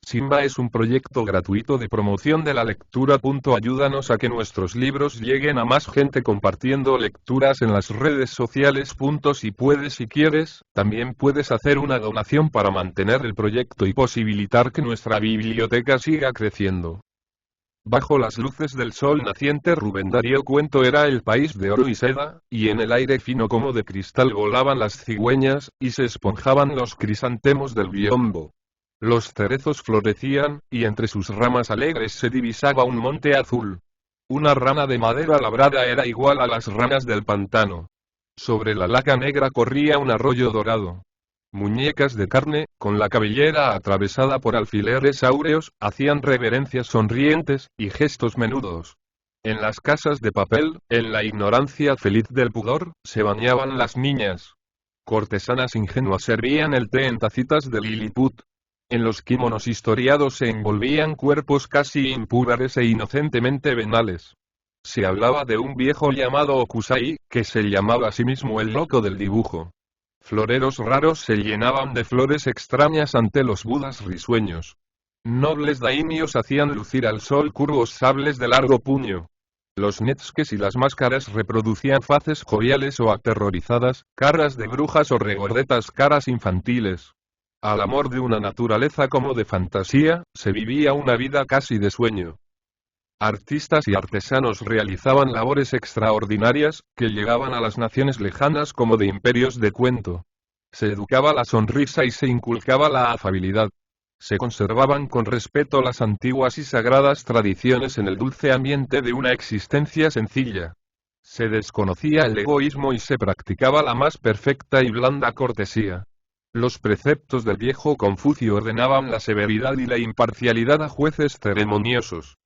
Simba es un proyecto gratuito de promoción de la lectura. Ayúdanos a que nuestros libros lleguen a más gente compartiendo lecturas en las redes sociales. Si quieres, también puedes hacer una donación para mantener el proyecto y posibilitar que nuestra biblioteca siga creciendo. Bajo las luces del sol naciente, Rubén Darío Cuento era el país de oro y seda, y en el aire fino como de cristal volaban las cigüeñas, y se esponjaban los crisantemos del biombo. Los cerezos florecían, y entre sus ramas alegres se divisaba un monte azul. Una rana de madera labrada era igual a las ranas del pantano. Sobre la laca negra corría un arroyo dorado. Muñecas de carne, con la cabellera atravesada por alfileres áureos, hacían reverencias sonrientes, y gestos menudos. En las casas de papel, en la ignorancia feliz del pudor, se bañaban las niñas. Cortesanas ingenuas servían el té en tacitas de Lilliput. En los kimonos historiados se envolvían cuerpos casi impúberes e inocentemente venales. Se hablaba de un viejo llamado Okusai, que se llamaba a sí mismo el loco del dibujo. Floreros raros se llenaban de flores extrañas ante los budas risueños. Nobles daimios hacían lucir al sol curvos sables de largo puño. Los netskes y las máscaras reproducían faces joviales o aterrorizadas, caras de brujas o regordetas caras infantiles. Al amor de una naturaleza como de fantasía, se vivía una vida casi de sueño. Artistas y artesanos realizaban labores extraordinarias, que llegaban a las naciones lejanas como de imperios de cuento. Se educaba la sonrisa y se inculcaba la afabilidad. Se conservaban con respeto las antiguas y sagradas tradiciones en el dulce ambiente de una existencia sencilla. Se desconocía el egoísmo y se practicaba la más perfecta y blanda cortesía. Los preceptos del viejo Confucio ordenaban la severidad y la imparcialidad a jueces ceremoniosos.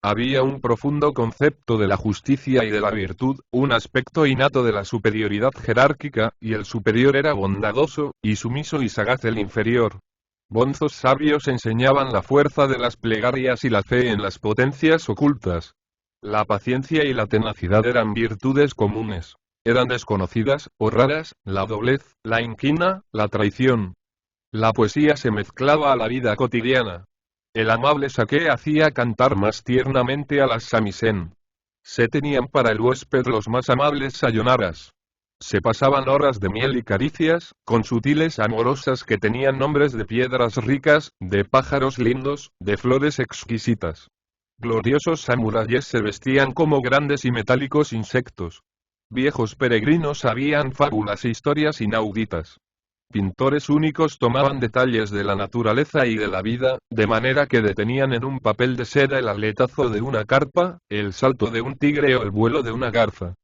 Había un profundo concepto de la justicia y de la virtud, un aspecto innato de la superioridad jerárquica, y el superior era bondadoso, y sumiso y sagaz el inferior. Bonzos sabios enseñaban la fuerza de las plegarias y la fe en las potencias ocultas. La paciencia y la tenacidad eran virtudes comunes. Eran desconocidas, o raras, la doblez, la inquina, la traición. La poesía se mezclaba a la vida cotidiana. El amable saké hacía cantar más tiernamente a las samisen. Se tenían para el huésped los más amables sayonaras. Se pasaban horas de miel y caricias, con sutiles amorosas que tenían nombres de piedras ricas, de pájaros lindos, de flores exquisitas. Gloriosos samurayes se vestían como grandes y metálicos insectos. Viejos peregrinos sabían fábulas e historias inauditas. Pintores únicos tomaban detalles de la naturaleza y de la vida, de manera que detenían en un papel de seda el aletazo de una carpa, el salto de un tigre o el vuelo de una garza.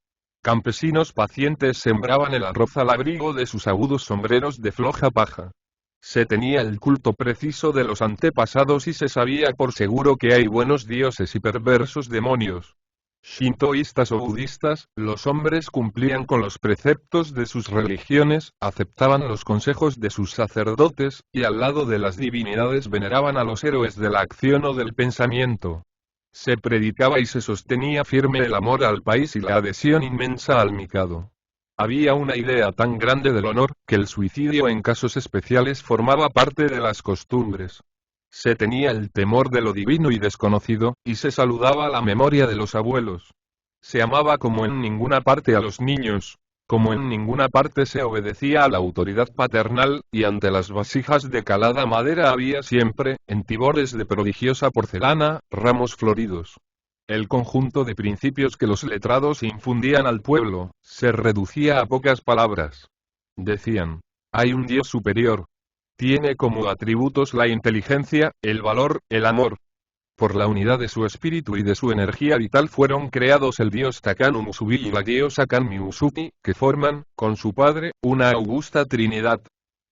Campesinos pacientes sembraban el arroz al abrigo de sus agudos sombreros de floja paja. Se tenía el culto preciso de los antepasados y se sabía por seguro que hay buenos dioses y perversos demonios. Shintoístas o budistas, los hombres cumplían con los preceptos de sus religiones, aceptaban los consejos de sus sacerdotes, y al lado de las divinidades veneraban a los héroes de la acción o del pensamiento. Se predicaba y se sostenía firme el amor al país y la adhesión inmensa al mikado. Había una idea tan grande del honor, que el suicidio en casos especiales formaba parte de las costumbres. Se tenía el temor de lo divino y desconocido, y se saludaba la memoria de los abuelos. Se amaba como en ninguna parte a los niños, como en ninguna parte se obedecía a la autoridad paternal, y ante las vasijas de calada madera había siempre, en tibores de prodigiosa porcelana, ramos floridos. El conjunto de principios que los letrados infundían al pueblo, se reducía a pocas palabras. Decían: hay un Dios superior. Tiene como atributos la inteligencia, el valor, el amor. Por la unidad de su espíritu y de su energía vital fueron creados el dios Takano Musubi y la diosa Kanmi Usuki, que forman, con su padre, una augusta trinidad.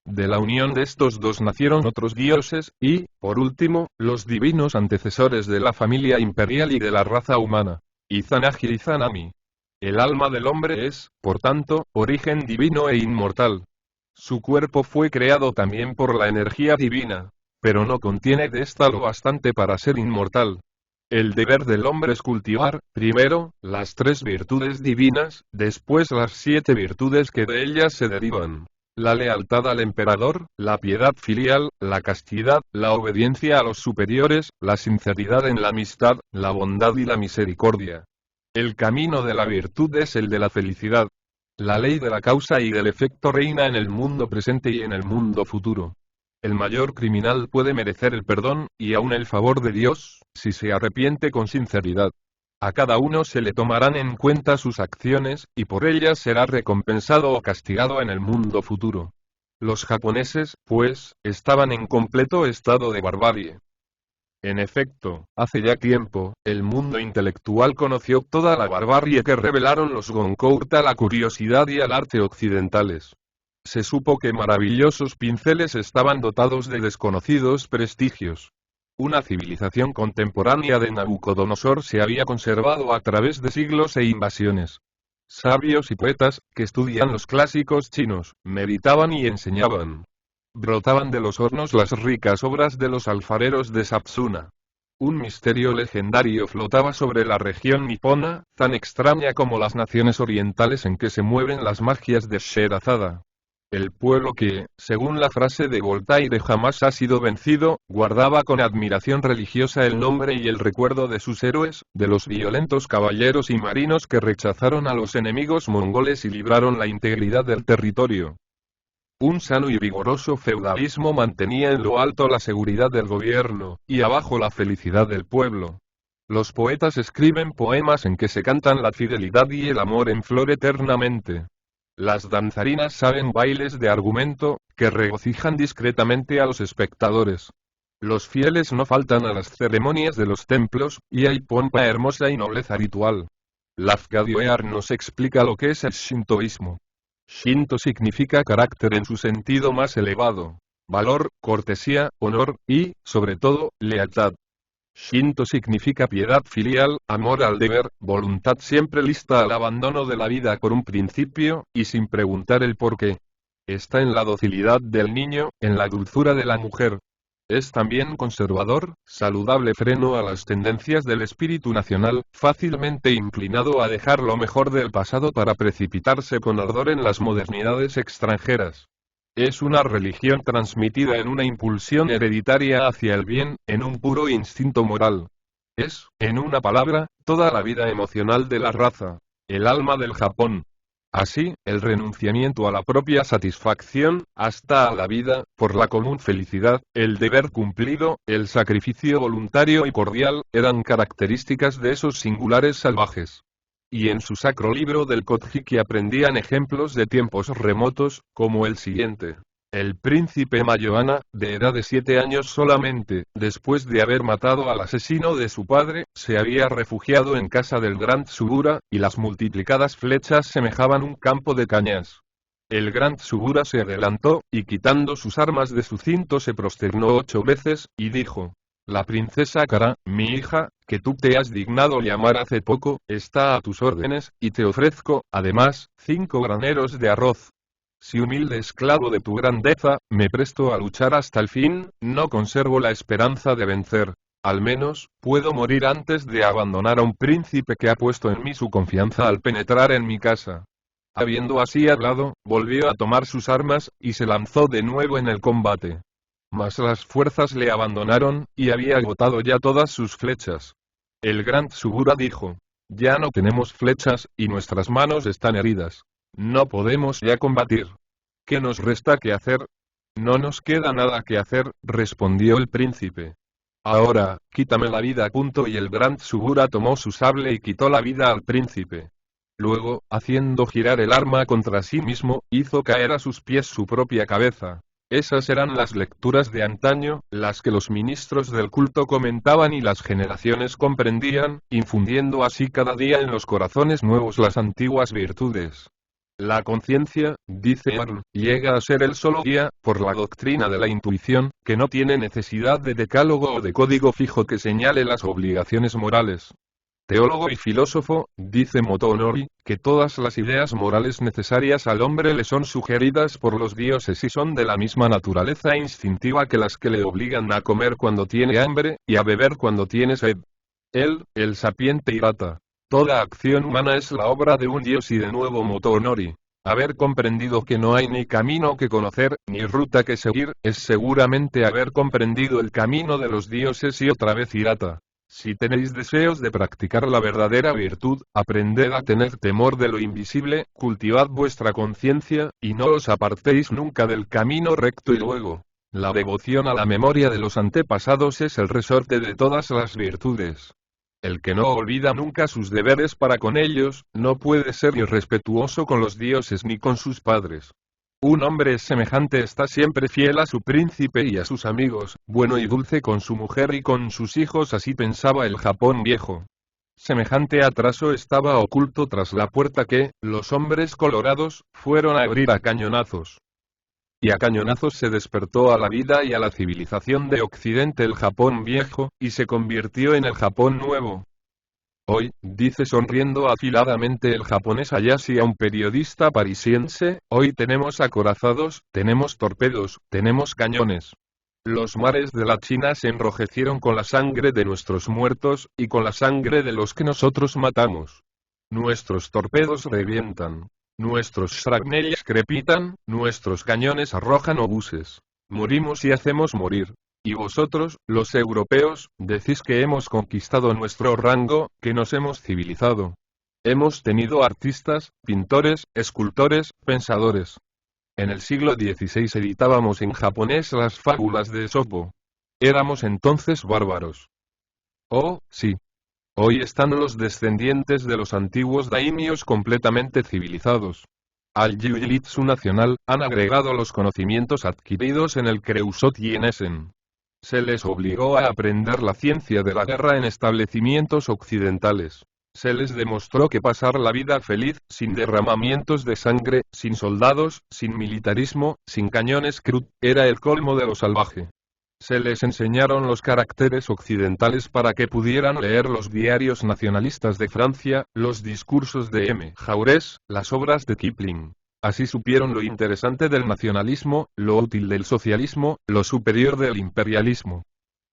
De la unión de estos dos nacieron otros dioses, y, por último, los divinos antecesores de la familia imperial y de la raza humana. Izanagi Izanami. El alma del hombre es, por tanto, origen divino e inmortal. Su cuerpo fue creado también por la energía divina, pero no contiene de esta lo bastante para ser inmortal. El deber del hombre es cultivar, primero, las 3 virtudes divinas, después las 7 virtudes que de ellas se derivan. la lealtad al emperador, la piedad filial, la castidad, la obediencia a los superiores, la sinceridad en la amistad, la bondad y la misericordia. El camino de la virtud es el de la felicidad. La ley de la causa y del efecto reina en el mundo presente y en el mundo futuro. El mayor criminal puede merecer el perdón, y aún el favor de Dios, si se arrepiente con sinceridad. A cada uno se le tomarán en cuenta sus acciones, y por ellas será recompensado o castigado en el mundo futuro. Los japoneses, pues, estaban en completo estado de barbarie. En efecto, hace ya tiempo, el mundo intelectual conoció toda la barbarie que revelaron los Goncourt a la curiosidad y al arte occidentales. Se supo que maravillosos pinceles estaban dotados de desconocidos prestigios. Una civilización contemporánea de Nabucodonosor se había conservado a través de siglos e invasiones. Sabios y poetas, que estudian los clásicos chinos, meditaban y enseñaban. Brotaban de los hornos las ricas obras de los alfareros de Satsuna. Un misterio legendario flotaba sobre la región nipona, tan extraña como las naciones orientales en que se mueven las magias de Sherazada. El pueblo que, según la frase de Voltaire jamás ha sido vencido, guardaba con admiración religiosa el nombre y el recuerdo de sus héroes, de los violentos caballeros y marinos que rechazaron a los enemigos mongoles y libraron la integridad del territorio. Un sano y vigoroso feudalismo mantenía en lo alto la seguridad del gobierno, y abajo la felicidad del pueblo. Los poetas escriben poemas en que se cantan la fidelidad y el amor en flor eternamente. Las danzarinas saben bailes de argumento, que regocijan discretamente a los espectadores. Los fieles no faltan a las ceremonias de los templos, y hay pompa hermosa y nobleza ritual. Lafcadio nos explica lo que es el shintoísmo. Shinto significa carácter en su sentido más elevado. Valor, cortesía, honor, y, sobre todo, lealtad. Shinto significa piedad filial, amor al deber, voluntad siempre lista al abandono de la vida por un principio, y sin preguntar el por qué. Está en la docilidad del niño, en la dulzura de la mujer. Es también conservador, saludable freno a las tendencias del espíritu nacional, fácilmente inclinado a dejar lo mejor del pasado para precipitarse con ardor en las modernidades extranjeras. Es una religión transmitida en una impulsión hereditaria hacia el bien, en un puro instinto moral. Es, en una palabra, toda la vida emocional de la raza, el alma del Japón. Así, el renunciamiento a la propia satisfacción, hasta a la vida, por la común felicidad, el deber cumplido, el sacrificio voluntario y cordial, eran características de esos singulares salvajes. Y en su sacro libro del Kojiki aprendían ejemplos de tiempos remotos, como el siguiente. El príncipe Mayohana, de edad de 7 años solamente, después de haber matado al asesino de su padre, se había refugiado en casa del gran Tsubura, y las multiplicadas flechas semejaban un campo de cañas. El gran Tsubura se adelantó, y quitando sus armas de su cinto se prosternó 8 veces, y dijo: La princesa Kara, mi hija, que tú te has dignado llamar hace poco, está a tus órdenes, y te ofrezco, además, 5 graneros de arroz. Si humilde esclavo de tu grandeza, me presto a luchar hasta el fin, no conservo la esperanza de vencer. Al menos, puedo morir antes de abandonar a un príncipe que ha puesto en mí su confianza al penetrar en mi casa. Habiendo así hablado, volvió a tomar sus armas, y se lanzó de nuevo en el combate. Mas las fuerzas le abandonaron, y había agotado ya todas sus flechas. El gran Tsubura dijo: Ya no tenemos flechas, y nuestras manos están heridas. No podemos ya combatir. ¿Qué nos resta que hacer? No nos queda nada que hacer, respondió el príncipe. Ahora, quítame la vida. Y el gran Tsubura tomó su sable y quitó la vida al príncipe. Luego, haciendo girar el arma contra sí mismo, hizo caer a sus pies su propia cabeza. Esas eran las lecturas de antaño, las que los ministros del culto comentaban y las generaciones comprendían, infundiendo así cada día en los corazones nuevos las antiguas virtudes. La conciencia, dice Arn, llega a ser el solo guía, por la doctrina de la intuición, que no tiene necesidad de decálogo o de código fijo que señale las obligaciones morales. Teólogo y filósofo, dice Motonori, que todas las ideas morales necesarias al hombre le son sugeridas por los dioses y son de la misma naturaleza instintiva que las que le obligan a comer cuando tiene hambre, y a beber cuando tiene sed. Él, el sapiente Hirata. Toda acción humana es la obra de un dios y de nuevo Motonori. Haber comprendido que no hay ni camino que conocer, ni ruta que seguir, es seguramente haber comprendido el camino de los dioses y otra vez Hirata. Si tenéis deseos de practicar la verdadera virtud, aprended a tener temor de lo invisible, cultivad vuestra conciencia, y no os apartéis nunca del camino recto y luego. La devoción a la memoria de los antepasados es el resorte de todas las virtudes. El que no olvida nunca sus deberes para con ellos, no puede ser irrespetuoso con los dioses ni con sus padres. Un hombre semejante está siempre fiel a su príncipe y a sus amigos, bueno y dulce con su mujer y con sus hijos, así pensaba el Japón viejo. Semejante atraso estaba oculto tras la puerta que, los hombres colorados, fueron a abrir a cañonazos. Y a cañonazos se despertó a la vida y a la civilización de Occidente el Japón viejo, y se convirtió en el Japón nuevo. Hoy, dice sonriendo afiladamente el japonés Hayashi a un periodista parisiense, hoy tenemos acorazados, tenemos torpedos, tenemos cañones. Los mares de la China se enrojecieron con la sangre de nuestros muertos, y con la sangre de los que nosotros matamos. Nuestros torpedos revientan. Nuestros shrapnels crepitan, nuestros cañones arrojan obuses. Morimos y hacemos morir. Y vosotros, los europeos, decís que hemos conquistado nuestro rango, que nos hemos civilizado. Hemos tenido artistas, pintores, escultores, pensadores. En el siglo XVI editábamos en japonés las fábulas de Esopo. Éramos entonces bárbaros. Oh, sí. Hoy están los descendientes de los antiguos daimios completamente civilizados. Al Jiu-Jitsu nacional, han agregado los conocimientos adquiridos en el Creusot y en Essen. Se les obligó a aprender la ciencia de la guerra en establecimientos occidentales. Se les demostró que pasar la vida feliz, sin derramamientos de sangre, sin soldados, sin militarismo, sin cañones crud, era el colmo de lo salvaje. Se les enseñaron los caracteres occidentales para que pudieran leer los diarios nacionalistas de Francia, los discursos de M. Jaurès, las obras de Kipling. Así supieron lo interesante del nacionalismo, lo útil del socialismo, lo superior del imperialismo.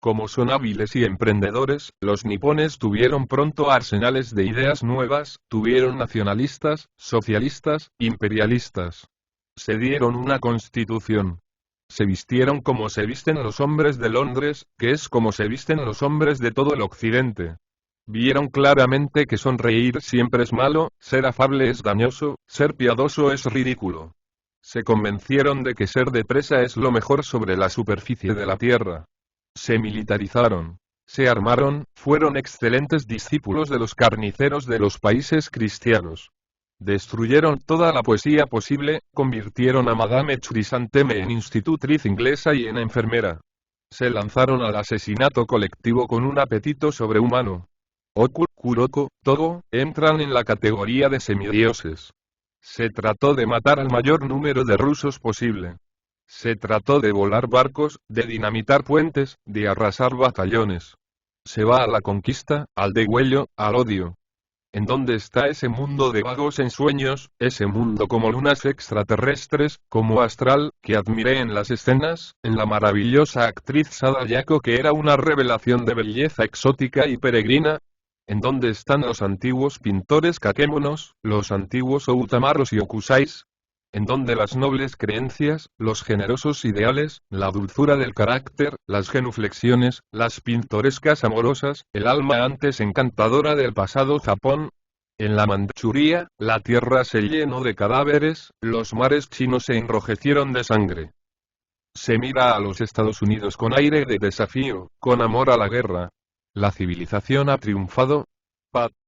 Como son hábiles y emprendedores, los nipones tuvieron pronto arsenales de ideas nuevas, tuvieron nacionalistas, socialistas, imperialistas. Se dieron una constitución. Se vistieron como se visten los hombres de Londres, que es como se visten los hombres de todo el occidente. Vieron claramente que sonreír siempre es malo, ser afable es dañoso, ser piadoso es ridículo. Se convencieron de que ser depresa es lo mejor sobre la superficie de la tierra. Se militarizaron. Se armaron, fueron excelentes discípulos de los carniceros de los países cristianos. Destruyeron toda la poesía posible, convirtieron a Madame Chrysantheme en institutriz inglesa y en enfermera. Se lanzaron al asesinato colectivo con un apetito sobrehumano. Oku, Kuroko, Togo, entran en la categoría de semidioses. Se trató de matar al mayor número de rusos posible. Se trató de volar barcos, de dinamitar puentes, de arrasar batallones. Se va a la conquista, al degüello, al odio. ¿En dónde está ese mundo de vagos ensueños, ese mundo como lunas extraterrestres, como astral, que admiré en las escenas, en la maravillosa actriz Sadayako que era una revelación de belleza exótica y peregrina? ¿En dónde están los antiguos pintores kakemonos, los antiguos outamaros y okusais? ¿En dónde las nobles creencias, los generosos ideales, la dulzura del carácter, las genuflexiones, las pintorescas amorosas, el alma antes encantadora del pasado Japón? En la Manchuria, la tierra se llenó de cadáveres, los mares chinos se enrojecieron de sangre. Se mira a los Estados Unidos con aire de desafío, con amor a la guerra. La civilización ha triunfado.